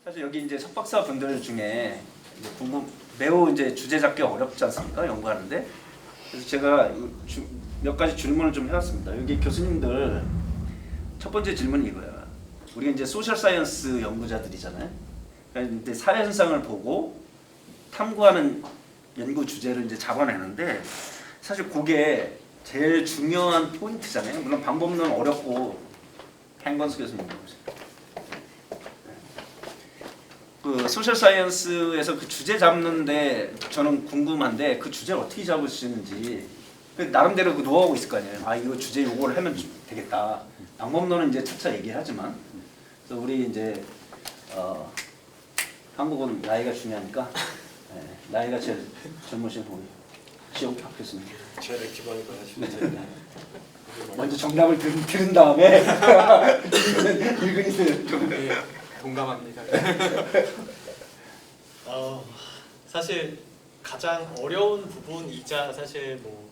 사실 여기 이제 석박사 분들 중에 이제 매우 이제 주제 잡기 어렵지 않습니까? 연구하는데. 그래서 제가 몇 가지 질문을 좀 해왔습니다. 여기 교수님들 첫 번째 질문이 이거야. 우리가 이제 소셜 사이언스 연구자들이잖아요. 그러니까 이제 사회 현상을 보고 탐구하는 연구 주제를 이제 잡아내는데 사실 그게 제일 중요한 포인트잖아요. 물론 방법론은 어렵고 행건수 교수님 보세요. 그 소셜 사이언스에서 그 주제 잡는데 저는 궁금한데 그 주제를 어떻게 잡으시는지 나름대로 그 노하우가 있을 거 아니에요. 아 이거 주제 요거를 하면 되겠다. 방법론은 이제 차차 얘기를 하지만 그래서 우리 이제 한국은 나이가 중요하니까 나이가 제일 젊으신 우리 지영탁 교수님. 제일 기반을 하시면 먼저 정답을 들은 다음에 읽으니세요. 동감합니다. 사실 가장 어려운 부분이자 사실 뭐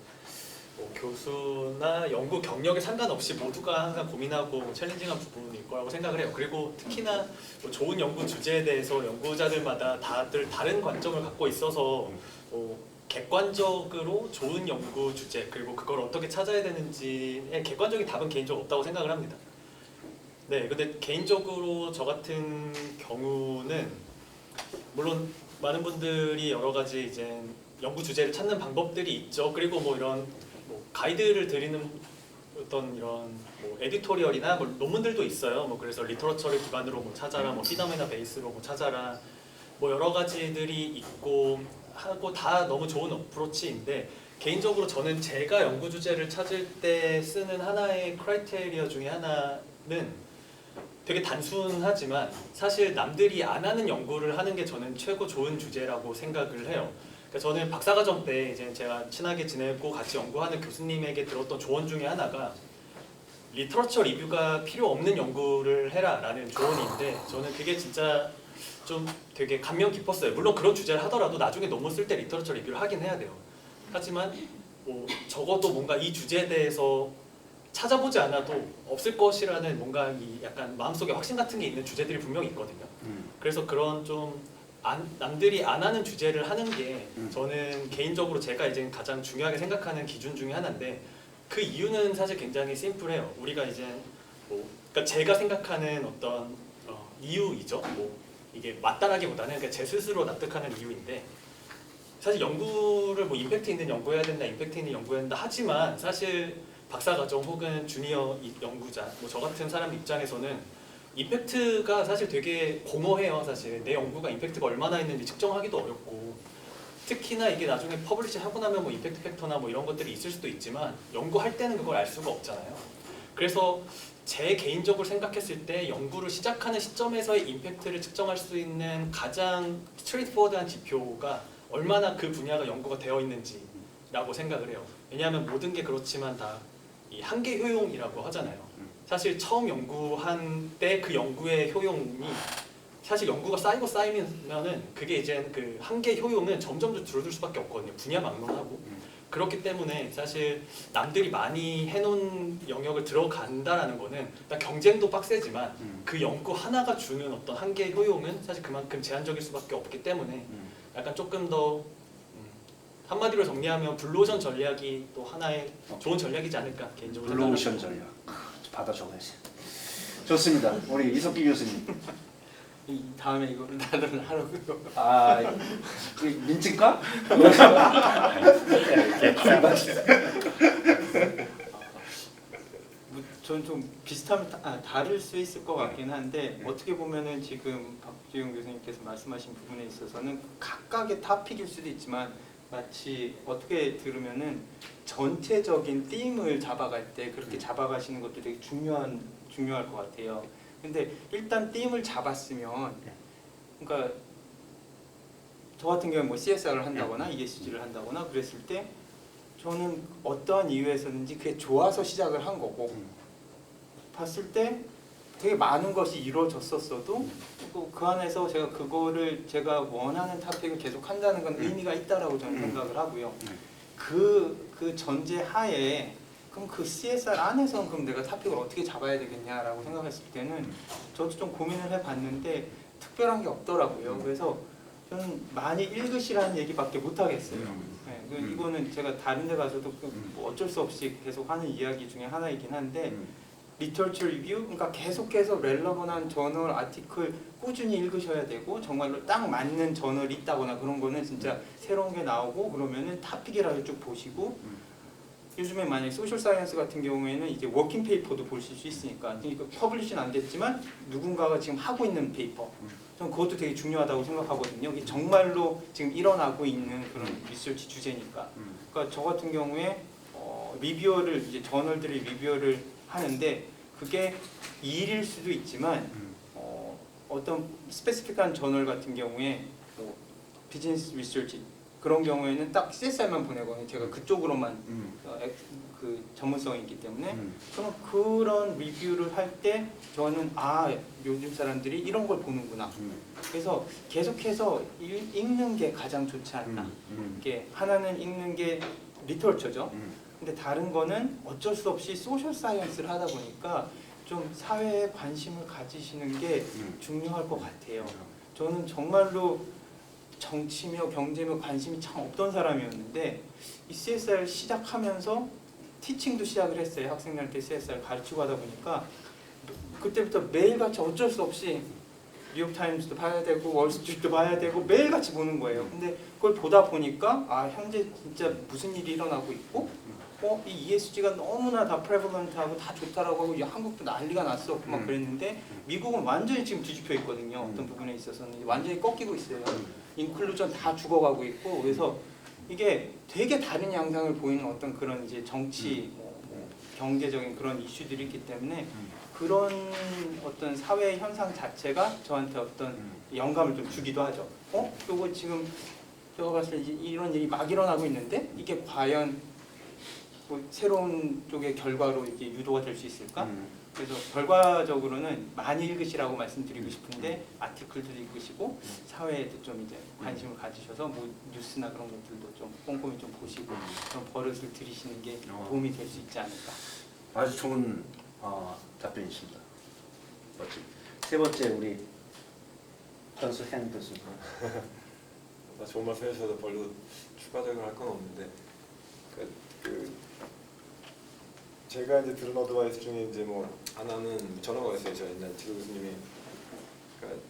교수나 연구 경력에 상관없이 모두가 항상 고민하고 챌린징한 부분일 거라고 생각을 해요. 그리고 특히나 뭐 좋은 연구 주제에 대해서 연구자들마다 다들 다른 관점을 갖고 있어서 객관적으로 좋은 연구 주제 그리고 그걸 어떻게 찾아야 되는지의 객관적인 답은 개인적으로 없다고 생각을 합니다. 네, 근데 개인적으로 저 같은 경우는 물론 많은 분들이 여러 가지 이제 연구 주제를 찾는 방법들이 있죠. 그리고 뭐 이런 가이드를 드리는 어떤 이런 뭐 에디토리얼이나 뭐 논문들도 있어요. 뭐 그래서 리터러처를 기반으로 뭐 찾아라, 뭐 피노메나 베이스로 뭐 찾아라, 뭐 여러 가지들이 있고 하고 다 너무 좋은 어프로치인데 개인적으로 저는 제가 연구 주제를 찾을 때 쓰는 하나의 크라이테리아 중에 하나는 되게 단순하지만 사실 남들이 안 하는 연구를 하는 게 저는 최고 좋은 주제라고 생각을 해요. 그러니까 저는 박사과정 때 이제 제가 친하게 지내고 같이 연구하는 교수님에게 들었던 조언 중에 하나가 리터러처 리뷰가 필요 없는 연구를 해라라는 조언인데 저는 그게 진짜 좀 되게 감명 깊었어요. 물론 그런 주제를 하더라도 나중에 논문 쓸 때 리터러처 리뷰를 하긴 해야 돼요. 하지만 적어도 뭔가 이 주제에 대해서 찾아보지 않아도 없을 것이라는 뭔가 이 약간 마음속에 확신 같은 게 있는 주제들이 분명히 있거든요. 그래서 그런 좀 남들이 안 하는 주제를 하는 게 저는 개인적으로 제가 이제 가장 중요하게 생각하는 기준 중에 하나인데 그 이유는 사실 굉장히 심플해요. 우리가 이제 그러니까 제가 생각하는 어떤 이유이죠. 이게 맞다라기보다는 그러니까 제 스스로 납득하는 이유인데 사실 연구를 뭐 임팩트 있는 연구해야 된다, 임팩트 있는 연구해야 된다 하지만 사실 박사과정 혹은 주니어 연구자 뭐 저 같은 사람 입장에서는 임팩트가 사실 되게 공허해요. 사실 내 연구가 임팩트가 얼마나 있는지 측정하기도 어렵고 특히나 이게 나중에 퍼블리시 하고 나면 뭐 임팩트 팩터나 뭐 이런 것들이 있을 수도 있지만 연구할 때는 그걸 알 수가 없잖아요. 그래서 제 개인적으로 생각했을 때 연구를 시작하는 시점에서의 임팩트를 측정할 수 있는 가장 스트레이트포워드한 지표가 얼마나 그 분야가 연구가 되어 있는지라고 생각을 해요. 왜냐하면 모든 게 그렇지만 다 이 한계 효용이라고 하잖아요. 사실 처음 연구한 때 그 연구의 효용이 사실 연구가 쌓이고 쌓이면은 그게 이제 그 한계 효용은 점점 더 줄어들 수밖에 없거든요. 분야 막론하고 그렇기 때문에 사실 남들이 많이 해놓은 영역을 들어간다라는 거는 경쟁도 빡세지만 그 연구 하나가 주는 어떤 한계 효용은 사실 그만큼 제한적일 수밖에 없기 때문에 약간 조금 더 한마디로 정리하면 블루오션 전략이 또 하나의 좋은 전략이지 않을까 개인적으로 블루오션 전략 받아 적어야지. 좋습니다. 우리 이석기 교수님. 이 다음에 이거를 나를 하라고요. 아 민증과? 저는 좀 비슷하면 다를 수 있을 것 같긴 한데 어떻게 보면은 지금 박지용 교수님께서 말씀하신 부분에 있어서는 각각의 토픽일 수도 있지만 마치 어떻게 들으면은 전체적인 ธี임을 잡아갈 때 그렇게 잡아가시는 것도 되게 중요할 것 같아요. 근데 일단 ธี임을 잡았으면 그러니까 저 같은 경우는 뭐 CSR을 한다거나 ESG를 한다거나 그랬을 때 저는 어떠한 이유에서든지 그게 좋아서 시작을 한 거고 봤을 때 되게 많은 것이 이루어졌었어도 그 안에서 제가 그거를 제가 원하는 토픽을 계속 한다는 건 의미가 있다라고 저는 생각을 하고요. 그 전제 하에 그럼 그 CSR 안에서는 그럼 내가 토픽을 어떻게 잡아야 되겠냐라고 생각했을 때는 저도 좀 고민을 해봤는데 특별한 게 없더라고요. 그래서 저는 많이 읽으시라는 얘기밖에 못 하겠어요. 네, 이거는 제가 다른 데 가서도 뭐 어쩔 수 없이 계속 하는 이야기 중에 하나이긴 한데 리터처 리뷰, 그러니까 계속해서 렐러번한 저널 아티클 꾸준히 읽으셔야 되고 정말로 딱 맞는 저널이 있다거나 그런 거는 진짜 새로운 게 나오고 그러면은 토픽이라도 쭉 보시고 요즘에 만약에 소셜 사이언스 같은 경우에는 이제 워킹 페이퍼도 보실 수 있으니까 그러니까 퍼블리시는 안 됐지만 누군가가 지금 하고 있는 페이퍼 저는 그것도 되게 중요하다고 생각하거든요. 이게 정말로 지금 일어나고 있는 그런 리서치 주제니까. 그러니까 저 같은 경우에 리뷰어를 이제 저널들이 리뷰어를 하는데 그게 일일 수도 있지만 어떤 스페시픽한 저널 같은 경우에 뭐 비즈니스 리서치 그런 경우에는 딱 CSR만 보내거든요. 제가 그쪽으로만 그 전문성이 있기 때문에 그럼 그런 리뷰를 할 때 저는 요즘 사람들이 이런 걸 보는구나. 그래서 계속해서 읽는 게 가장 좋지 않나. 이게 하나는 읽는 게 리터처죠. 근데 다른 거는 어쩔 수 없이 소셜 사이언스를 하다 보니까 좀 사회에 관심을 가지시는 게 중요할 것 같아요. 저는 정말로 정치며 경제며 관심이 참 없던 사람이었는데 이 CSR 시작하면서 티칭도 시작을 했어요. 학생들한테 CSR 가르치고 하다 보니까 그때부터 매일같이 어쩔 수 없이 뉴욕타임즈도 봐야 되고 월스트리트도 봐야 되고 매일같이 보는 거예요. 근데 그걸 보다 보니까 현재 진짜 무슨 일이 일어나고 있고 이 ESG가 너무나 다 프레벌런트하고 다 좋다라고 하고 한국도 난리가 났었고 막 그랬는데 미국은 완전히 지금 뒤집혀 있거든요. 어떤 부분에 있어서는 완전히 꺾이고 있어요. 인클루전 다 죽어가고 있고 그래서 이게 되게 다른 양상을 보이는 어떤 그런 이제 정치, 경제적인 그런 이슈들이 있기 때문에 그런 어떤 사회 현상 자체가 저한테 어떤 영감을 좀 주기도 하죠. 요거 지금 제가 봤을 때 이런 일이 막 일어나고 있는데 이게 과연 뭐 새로운 쪽의 결과로 이게 유도가 될 수 있을까? 그래서 결과적으로는 많이 읽으시라고 말씀드리고 싶은데 아티클도 읽으시고 사회에도 좀 이제 관심을 가지셔서 뭐 뉴스나 그런 것들도 좀 꼼꼼히 좀 보시고 그런 버릇을 들이시는 게 도움이 될 수 있지 않을까. 아주 좋은 답변이십니다. 멋지. 세 번째 우리 현수 행 교수. 나 좋은 말씀 해주셔서 별로 추가적으로 할 건 없는데 제가 이제 들은 어드바이스 중에 이제 뭐 하나는 저런 거였어요. 저 옛날 지도 교수님이 그러니까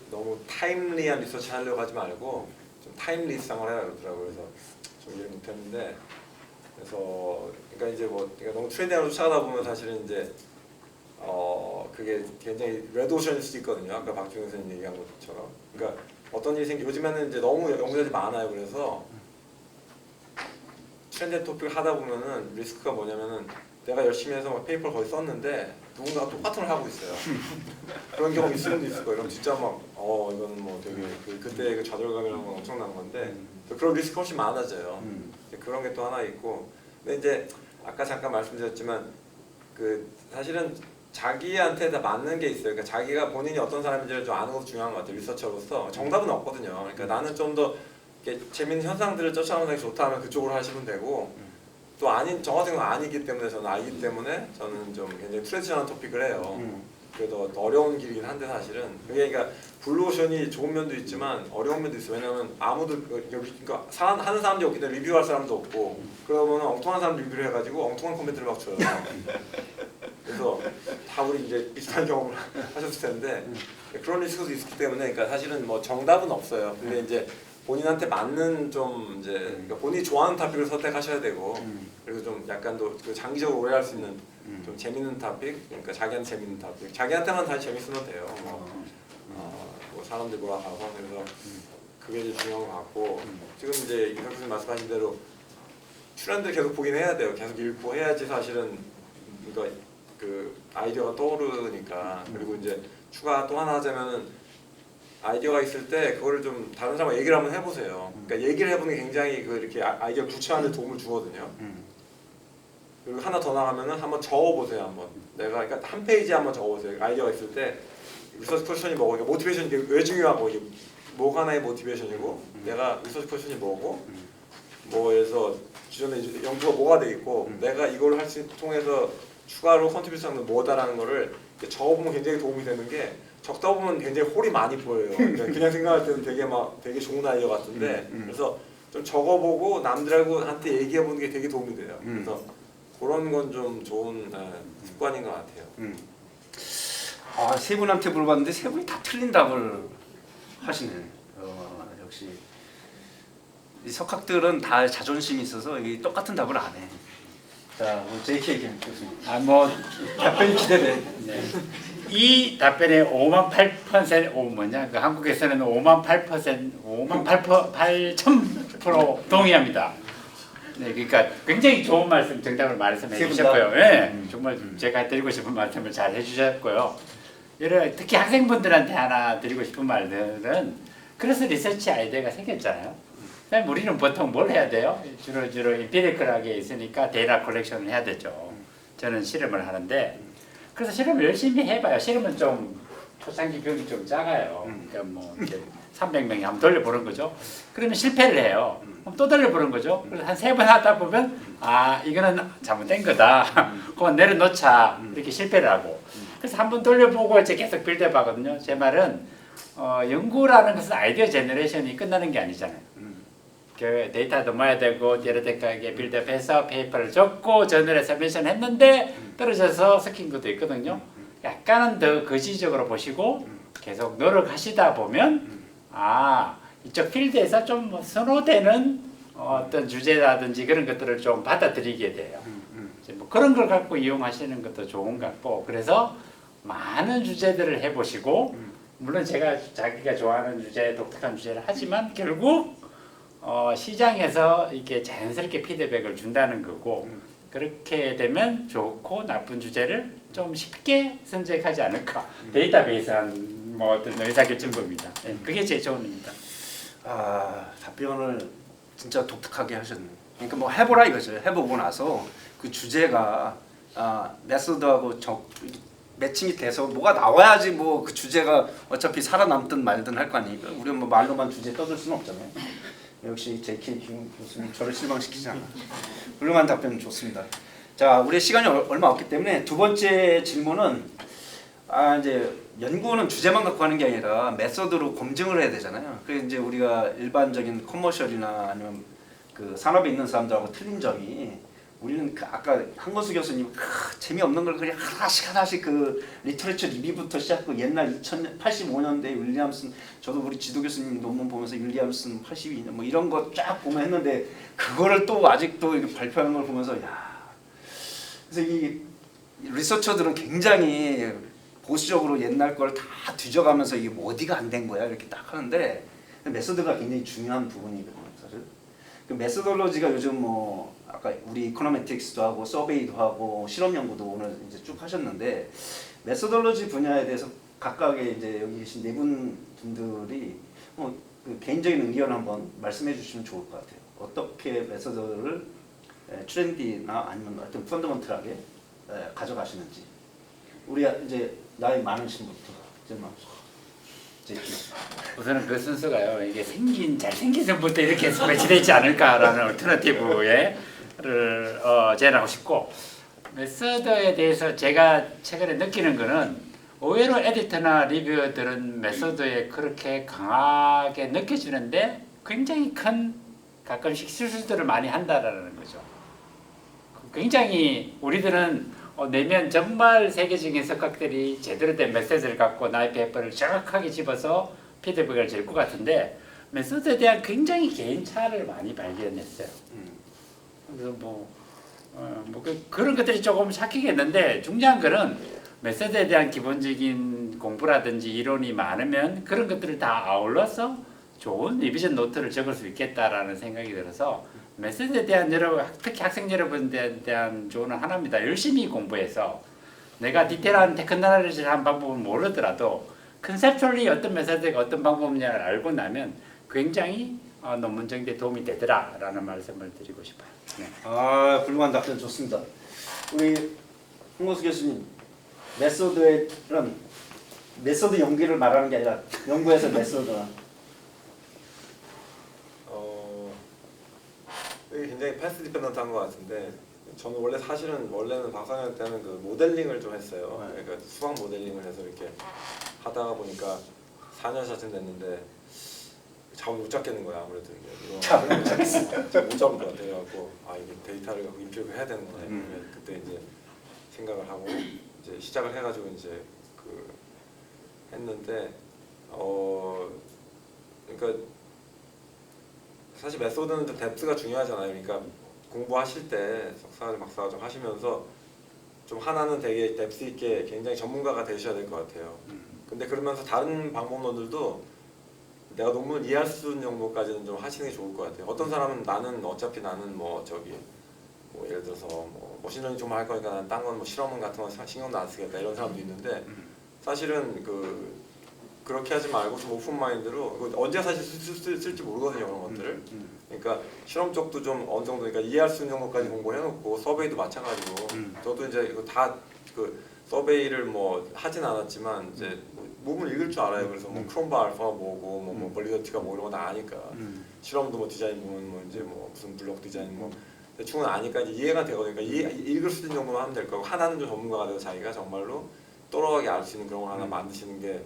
너무 타임리한 리서치 하려고 하지 말고 좀 타임리스상을 해라 그러더라고요. 그래서 좀 이해를 못했는데 그래서 그러니까 이제 뭐 그러니까 너무 트렌드를 쫓아가다 보면 사실은 이제 그게 굉장히 레드오션일 수도 있거든요. 아까 박준영 선생님 얘기한 것처럼. 그러니까 어떤 일이 요즘에는 이제 너무 연구자들이 많아요. 그래서 트렌드 토픽을 하다 보면은 리스크가 뭐냐면은 내가 열심히 해서 막 페이퍼를 거의 썼는데 누군가가 똑같은 걸 하고 있어요. 그런 경우 있을 수도 있을 거예요. 그럼 진짜 막 이거는 뭐 되게 그때 그 좌절감이라는 건 엄청난 건데 그런 리스크가 훨씬 많아져요. 그런 게 또 하나 있고 근데 이제 아까 잠깐 말씀드렸지만 그 사실은 자기한테 다 맞는 게 있어요. 그러니까 자기가 본인이 어떤 사람인지를 좀 아는 것도 중요한 것 같아요. 리서처로서 정답은 없거든요. 그러니까 나는 좀 더 재밌는 현상들을 쫓아가는 게 좋다 하면 그쪽으로 하시면 되고 또 저 같은 경우는 아니기 때문에 저는 알기 때문에 저는 좀 굉장히 트레디셔널한 토픽을 해요. 그래도 어려운 길이긴 한데 사실은 그게 그러니까 블루오션이 좋은 면도 있지만 어려운 면도 있어요. 왜냐면 아무도 그러니까 하는 사람들이 없기 때문에 리뷰할 사람도 없고 그러면 엉뚱한 사람 리뷰를 해가지고 엉뚱한 코멘트를 막 줘요. 그래서 다 우리 이제 비슷한 경험을 하셨을 텐데 그런 리스크도 있기 때문에 그러니까 사실은 뭐 정답은 없어요. 근데 이제 본인한테 맞는 좀 이제 그러니까 본인이 좋아하는 토픽을 선택하셔야 되고 그리고 좀 약간 더 장기적으로 오래 할 수 있는 좀 재밌는 토픽 그러니까 자기한테 재밌는 토픽 자기한테만 다 재밌으면 돼요. 뭐 사람들 뭐라 하고 그래서 그게 이제 중요한 것 같고 지금 이제 이상 교수님 말씀하신 대로 트렌드 계속 보긴 해야 돼요. 계속 읽고 해야지 사실은 그러니까 그 아이디어가 떠오르니까 그리고 이제 추가 또 하나 하자면은 아이디어가 있을 때 그거를 좀 다른 사람과 얘기를 한번 해보세요. 그러니까 얘기를 해보는 게 굉장히 이렇게 아이디어 구체화하는 데 도움을 주거든요. 그리고 하나 더 나가면은 한번 적어보세요. 한번 내가 그러니까 한 페이지 한번 적어보세요. 아이디어가 있을 때 리서치 포지션이 뭐고 그러니까 모티베이션이 왜 중요하고 이게 뭐가 하나의 모티베이션이고 내가 리서치 포지션이 뭐고 뭐에서 기존에 연구가 뭐가 돼 있고 내가 이걸 통해서 추가로 컨트리뷰션은 뭐다라는 거를 적어보면 굉장히 도움이 되는 게 적다 보면 굉장히 홀이 많이 보여요. 그러니까 그냥 생각할 때는 되게 좋은 아이디어 같은데 그래서 좀 적어보고 남들한테 얘기해보는 게 되게 도움이 돼요. 그래서 그런 건 좀 좋은 습관인 것 같아요. 아, 세 분한테 물어봤는데 세 분이 다 틀린 답을 하시네. 역시 이 석학들은 다 자존심이 있어서 이 똑같은 답을 안 해. 자, JK 교수님. 뭐 답변이 기대돼. 네. 이 답변에 5만 8% 뭐냐 그 한국에서는 5만 8,000% 동의합니다. 네, 그러니까 굉장히 좋은 말씀, 정답을 말씀해 주셨고요. 네, 정말 제가 드리고 싶은 말씀을 잘 해주셨고요. 특히 학생분들한테 하나 드리고 싶은 말들은 그래서 리서치 아이디어가 생겼잖아요. 그다음에 우리는 보통 뭘 해야 돼요? 주로 임피리컬하게 있으니까 데이터 컬렉션을 해야 되죠. 저는 실험을 하는데 그래서 실험을 열심히 해봐요. 실험은 좀 초창기 비용이 좀 작아요. 그러니까 뭐 이제 300명이 한번 돌려보는 거죠. 그러면 실패를 해요. 그럼 또 돌려보는 거죠. 그래서 한 3번 하다 보면 아 이거는 잘못된 거다. 그건 내려놓자 이렇게 실패를 하고. 그래서 한번 돌려보고 이제 계속 빌드업하거든요. 제 말은 연구라는 것은 아이디어 제너레이션이 끝나는 게 아니잖아요. 그 데이터도 모아야 되고 디어레틱하게 빌드업해서 페이퍼를 적고 저널에 서미션 했는데 떨어져서 섞인 것도 있거든요. 약간은 더 거시적으로 보시고 계속 노력하시다 보면 아 이쪽 필드에서 좀 선호되는 어떤 주제라든지 그런 것들을 좀 받아들이게 돼요. 이제 뭐 그런 걸 갖고 이용하시는 것도 좋은 것 같고 그래서 많은 주제들을 해보시고 물론 제가 자기가 좋아하는 주제, 독특한 주제를 하지만 결국 시장에서 이렇게 자연스럽게 피드백을 준다는 거고 그렇게 되면 좋고 나쁜 주제를 좀 쉽게 선택하지 않을까. 데이터베이스한 뭐 어떤 의사결정법입니다. 네, 그게 제 조언입니다. 아, 답변을 진짜 독특하게 하셨네. 그러니까 뭐 해보라 이거죠. 해보고 나서 그 주제가 메소드하고 매칭이 돼서 뭐가 나와야지 뭐 그 주제가 어차피 살아남든 말든 할 거 아니에요. 우리는 뭐 말로만 주제 떠들 수는 없잖아요. 역시 JK 교수님 저를 실망시키지 않아. 훌륭한 답변 좋습니다. 자, 우리 시간이 얼마 없기 때문에 두 번째 질문은 이제 연구는 주제만 갖고 하는 게 아니라 메소드로 검증을 해야 되잖아요. 그래서 이제 우리가 일반적인 커머셜이나 아니면 그 산업에 있는 사람들하고 틀린 점이 우리는 그 아까 한건수 교수님 재미없는 걸 그냥 하나씩 그 리터레처 리뷰부터 시작하고 옛날 85년대 윌리엄슨 저도 우리 지도 교수님 논문 보면서 윌리엄슨 82년 뭐 이런 거 쫙 보면 했는데 그거를 또 아직도 이렇게 발표하는 걸 보면서 야 그래서 이 리서처들은 굉장히 보수적으로 옛날 걸 다 뒤져가면서 이게 뭐 어디가 안 된 거야 이렇게 딱 하는데 메소드가 굉장히 중요한 부분이거든요 사실. 그 메소돌로지가 요즘 뭐 아까 우리 이코노메틱스도 하고 서베이도 하고 실험 연구도 오늘 이제 쭉 하셨는데 메소돌로지 분야에 대해서 각각의 이제 여기 계신 네 분들이 그 개인적인 의견 한번 말씀해 주시면 좋을 것 같아요. 어떻게 메소드를 트렌디나 아니면 어떤 펀더먼털하게 가져가시는지. 우리 이제 나이 많으신 분부터 이제 막 우선은 그 순서가요. 이게 잘생긴 전부터 이렇게 배치되어 있지 않을까라는 얼터너티브를 제안하고 싶고 메서드에 대해서 제가 최근에 느끼는 거는 의외로 에디터나 리뷰어들은 메서드에 그렇게 강하게 느껴지는데 굉장히 큰 가끔씩 실수들을 많이 한다라는 거죠. 굉장히 우리들은 내면 정말 세계적인 석학들이 제대로 된 메시지를 갖고 나의 페이퍼를 정확하게 집어서 피드백을 줄 것 같은데 메소드에 대한 굉장히 개인차를 많이 발견했어요. 그래서 그런 것들이 조금 삭히겠는데 중요한 거는 메소드에 대한 기본적인 공부라든지 이론이 많으면 그런 것들을 다 아울러서 좋은 리비전 노트를 적을 수 있겠다라는 생각이 들어서 메소드에 대한 특히 학생 여러분들에 대한 조언은 하나입니다. 열심히 공부해서 내가 디테일한 테크놀로지를 한 방법을 모르더라도 컨셉츄얼리 어떤 메소드가 어떤 방법이냐를 알고 나면 굉장히 논문 정리에 도움이 되더라라는 말씀을 드리고 싶어요. 네. 훌륭한 답변 좋습니다. 우리 홍건수 교수님 메소드는 메소드 연구를 말하는 게 아니라 연구에서 메소드는 이게 굉장히 패스 디펜던트한 것 같은데 저는 원래는 박사년 때는 그 모델링을 좀 했어요. 그러니까 수학 모델링을 해서 이렇게 하다가 보니까 4년 차쯤 됐는데 잠을 못 잡겠는 거야. 아무래도 이거 못 잡을 것 같아. 그래갖고 아 이게 데이터를 입력을 해야 되는구나. 그때 이제 생각을 하고 이제 시작을 해가지고 이제 그 했는데 그러니까 사실 메소드는 좀 뎁스가 중요하잖아요. 그러니까 공부하실 때 석사과정 박사과정 하시면서 좀 하나는 되게 뎁스 있게 굉장히 전문가가 되셔야 될 것 같아요. 근데 그러면서 다른 방법론들도 내가 논문을 이해할 수 있는 정도까지는 좀 하시는 게 좋을 것 같아요. 어떤 사람은 나는 어차피 나는 뭐 저기 뭐 예를 들어서 뭐 머신러닝 좀 할 거니까 난 딴 건 뭐 실험 같은 거 신경도 안 쓰겠다 이런 사람도 있는데 사실은 그렇게 하지 말고 좀 오픈 마인드로 언제 사실 쓸지 모르거든요 그런 것들을. 그러니까 실험 쪽도 좀 어느 정도 그러니까 이해할 수 있는 것까지 공부해 놓고 서베이도 마찬가지고 저도 이제 이거 다 그 서베이를 뭐 하진 않았지만 이제 몸을 읽을 줄 알아요. 그래서 뭐 크롬바 알파 뭐고 뭐 벌리더티가 뭐 이런 거 다 아니까 실험도 뭐 디자인 보면 뭐 이제 뭐 무슨 블록 디자인 뭐 대충은 아니까 이제 이해가 되거든요. 그러니까 읽을 수 있는 정도만 하면 될 거고 하나는 좀 전문가가 돼서 자기가 정말로 또렷하게 알 수 있는 그런 걸 하나 만드시는 게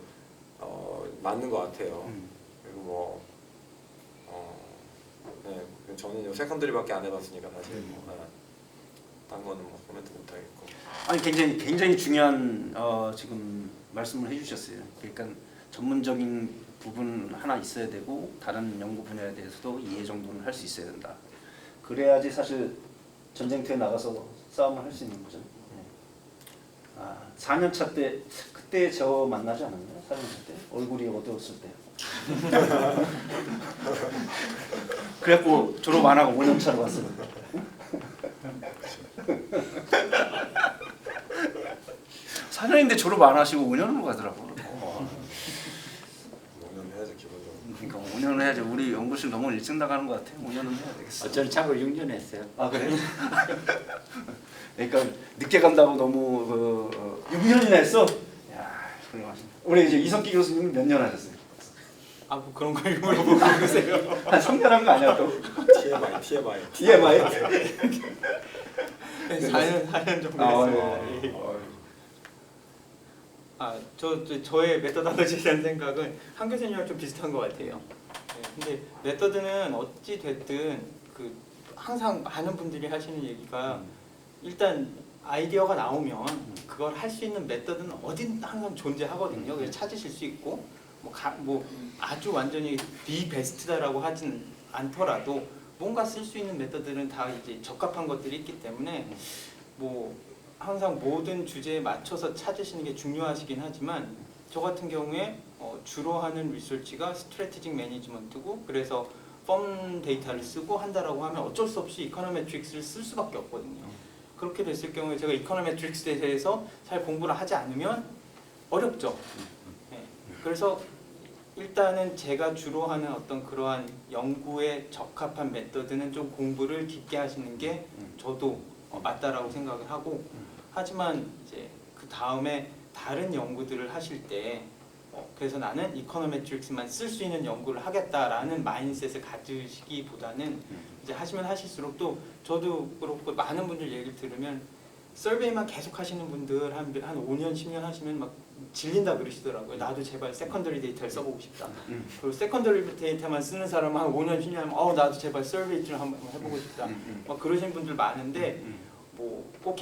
맞는 것 같아요. 그리고 네, 저는 세컨더리밖에 안 해봤으니까 사실 딴 거는 뭐 코멘트 못 하겠고. 아니 굉장히 중요한 지금 말씀을 해주셨어요. 그러니까 전문적인 부분 하나 있어야 되고 다른 연구 분야에 대해서도 이해 정도는 할 수 있어야 된다. 그래야지 사실 전쟁터에 나가서 싸움을 할 수 있는 거죠. 네. 4년 차 때 그때 저 만나지 않았나요? 4년 차 때 얼굴이 어두웠을 때. 그래갖고 졸업 안 하고 5년 차로 왔어요. 4년인데 졸업 안 하시고 5년으로 가더라고. 5년 해야지 기본적으로. 그러니까 5년을 해야지. 우리 연구실 너무 일찍 나가는 것 같아. 5년은 해야 되겠어. 저는 참고로 6년 했어요. 아 그래? 그러니까 늦게 간다고 너무 6년이나 했어? 야 훌륭하십니다. 우리 이제 이석기 교수님은 몇 년 하셨어요? 아 뭐 그런 걸 물어보고 그러세요? 한 3년 한 거 아니야 또? TMI. TMI? 4년 정도 했습니다. 저의 메서드에 대한 생각은 한 교수님이랑 좀 비슷한 것 같아요. 네, 근데 메서드는 어찌 됐든 항상 많은 분들이 하시는 얘기가 일단 아이디어가 나오면 그걸 할 수 있는 메서드는 어딘 항상 존재하거든요. 그래서 찾으실 수 있고 뭐 아주 완전히 비베스트다라고 하진 않더라도 뭔가 쓸 수 있는 메서드는 다 이제 적합한 것들이 있기 때문에 뭐 항상 모든 주제에 맞춰서 찾으시는 게 중요하시긴 하지만 저 같은 경우에 주로 하는 리서치가 스트래티직 매니지먼트고 그래서 펌 데이터를 쓰고 한다라고 하면 어쩔 수 없이 이코노메트릭스를 쓸 수밖에 없거든요. 그렇게 됐을 경우에 제가 이코노메트릭스에 대해서 잘 공부를 하지 않으면 어렵죠. 네. 그래서 일단은 제가 주로 하는 어떤 그러한 연구에 적합한 메서드는 좀 공부를 깊게 하시는 게 저도 맞다라고 생각을 하고 하지만 이제 그 다음에 다른 연구들을 하실 때 그래서 나는 이코노메트릭스만 쓸 수 있는 연구를 하겠다라는 마인드셋을 가지시기보다는 이제 하시면 하실수록 또 저도 그렇고 많은 분들 얘기를 들으면 서베이만 계속 하시는 분들 한 5년 10년 하시면 막 질린다 그러시더라고요. 나도 제발 세컨더리 데이터를 써보고 싶다. 그리고 세컨더리 데이터만 쓰는 사람은 한 5년 10년 하면 나도 제발 서베이 좀 한번 해보고 싶다. 막 그러신 분들 많은데 뭐 꼭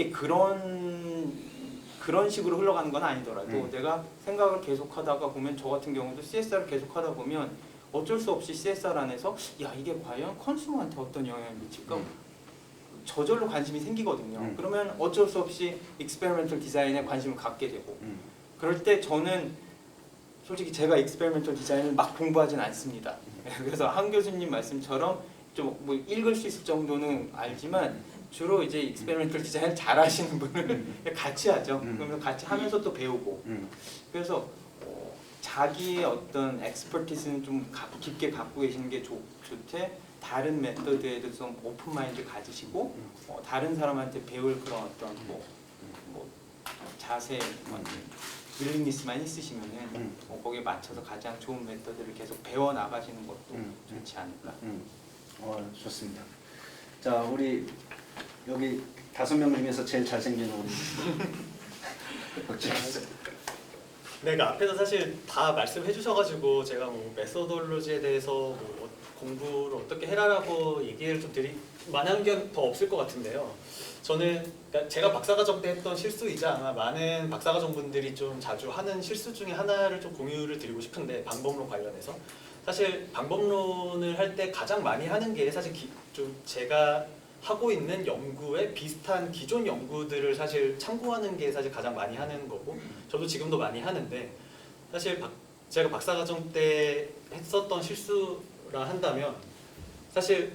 그런 식으로 흘러가는 건 아니더라도 내가 생각을 계속 하다가 보면 저 같은 경우도 CSR을 계속 하다 보면 어쩔 수 없이 CSR 안에서 야 이게 과연 컨슈머한테 어떤 영향을 미칠까? 저절로 관심이 생기거든요. 그러면 어쩔 수 없이 익스페리멘털 디자인에 관심을 갖게 되고 그럴 때 저는 솔직히 제가 익스페리멘털 디자인을 막 공부하진 않습니다. 그래서 한 교수님 말씀처럼 좀 뭐 읽을 수 있을 정도는 알지만 주로 이제 익스페리멘털 디자인을 잘 하시는 분을 같이 하죠. 그러면 같이 하면서 또 배우고 그래서 자기의 어떤 엑스퍼티스는 좀 깊게 갖고 계시는 게 좋되 다른 메서드에도 좀 오픈 마인드 가지시고 다른 사람한테 배울 그런 어떤 뭐 자세 윌링니스만 있으시면은 거기에 맞춰서 가장 좋은 메서드를 계속 배워 나가시는 것도 좋지 않을까. 좋습니다. 자 우리 여기 5명 중에서 제일 잘생긴 우리 박지 교수. 네, 그 앞에서 사실 다 말씀해 주셔가지고 제가 뭐 메소돌로지에 대해서 뭐 공부를 어떻게 해라라고 얘기를 좀 드릴 만한 게 더 없을 것 같은데요. 저는 그러니까 제가 박사과정 때 했던 실수이자 아마 많은 박사과정 분들이 좀 자주 하는 실수 중에 하나를 좀 공유를 드리고 싶은데 방법론 관련해서 사실 방법론을 할 때 가장 많이 하는 게 사실 좀 제가 하고 있는 연구에 비슷한 기존 연구들을 사실 참고하는 게 사실 가장 많이 하는 거고 저도 지금도 많이 하는데 사실 제가 박사과정 때 했었던 실수라 한다면 사실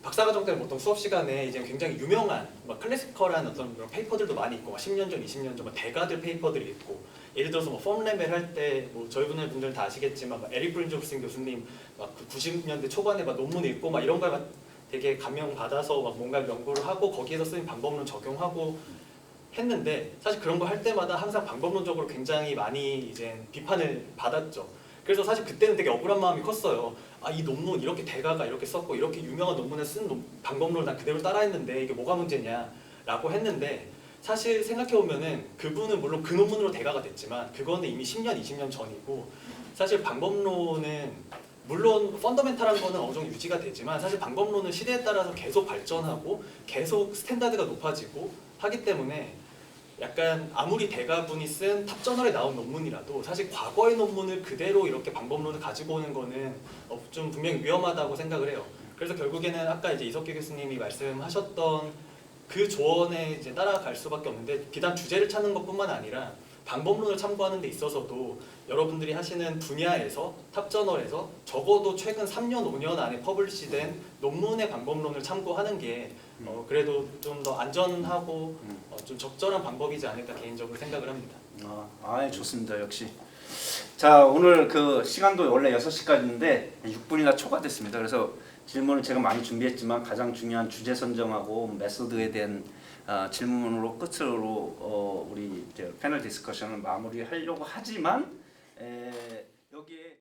박사과정 때는 보통 수업 시간에 이제 굉장히 유명한 막 클래시컬한 어떤 그런 페이퍼들도 많이 있고 막 10년 전, 20년 전 막 대가들 페이퍼들이 있고 예를 들어서 뭐 펌레벨 할 때 뭐 저희 분들은 다 아시겠지만 막 에릭 브린조프슨 교수님 막 그 90년대 초반에 막 논문 읽고 막 이런 걸 막 되게 감명 받아서 막 뭔가 연구를 하고 거기에서 쓰인 방법론 적용하고 했는데 사실 그런 거 할 때마다 항상 방법론적으로 굉장히 많이 이제 비판을 받았죠. 그래서 사실 그때는 되게 억울한 마음이 컸어요. 아, 이 논문 이렇게 대가가 이렇게 썼고 이렇게 유명한 논문에 쓴 방법론을 난 그대로 따라했는데 이게 뭐가 문제냐라고 했는데 사실 생각해보면은 그분은 물론 그 논문으로 대가가 됐지만 그거는 이미 10년, 20년 전이고 사실 방법론은 물론 펀더멘탈한 거는 어느 정도 유지가 되지만 사실 방법론은 시대에 따라서 계속 발전하고 계속 스탠다드가 높아지고 하기 때문에 약간 아무리 대가분이 쓴 탑저널에 나온 논문이라도 사실 과거의 논문을 그대로 이렇게 방법론을 가지고 오는 거는 좀 분명히 위험하다고 생각을 해요. 그래서 결국에는 아까 이제 이석기 교수님이 말씀하셨던 그 조언에 이제 따라갈 수밖에 없는데 비단 주제를 찾는 것뿐만 아니라 방법론을 참고하는 데 있어서도 여러분들이 하시는 분야에서 탑저널에서 적어도 최근 3년, 5년 안에 퍼블리시된 논문의 방법론을 참고하는 게 그래도 좀 더 안전하고 좀 적절한 방법이지 않을까 개인적으로 생각을 합니다. 좋습니다. 역시. 자, 오늘 그 시간도 원래 6시까지인데 6분이나 초과됐습니다. 그래서 질문을 제가 많이 준비했지만 가장 중요한 주제 선정하고 메소드에 대한 질문으로 끝으로 우리 이제 패널 디스커션을 마무리하려고 하지만 여기에